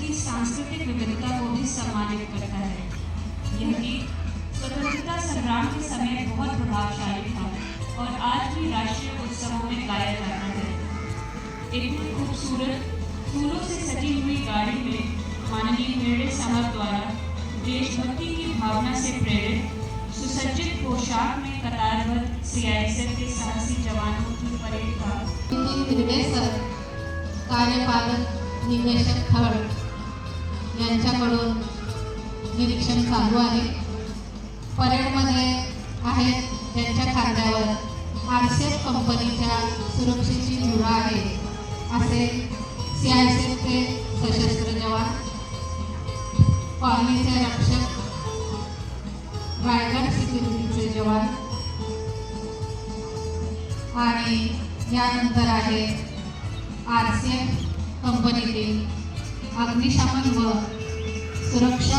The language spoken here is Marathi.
की सांस्कृतिक विविधता को भी सम्मानित करता है। यह गीत स्वतंत्रता संग्राम के समय बहुत प्रभावशाली था और आज भी राष्ट्रीय उत्सवों में गाया जाता है। इतनी खूबसूरत फूलों से सजी हुई गाड़ी में माननीय निर्णय साहब द्वारा देशभक्ति की भावना से प्रेरित सुसज्जित पोशाक में कतारबद्ध सीआईएसएफ के साहसी जवानों की परेड का निर्देशक कार्यपालक निदेशक थळ यांच्याकडून निरीक्षण चालू आहे। परेडमध्ये आहेत त्यांच्या खांद्यावर आरसीएफ कंपनीच्या सुरक्षेची धुरा आहे असे सीआयएसएफचे सशस्त्र जवान, कॉलनीचे रक्षक, रायगड सिक्युरिटीचे जवान आणि यानंतर आहे आरसीएफ कंपनीतील अग्निशमन व सुरक्षा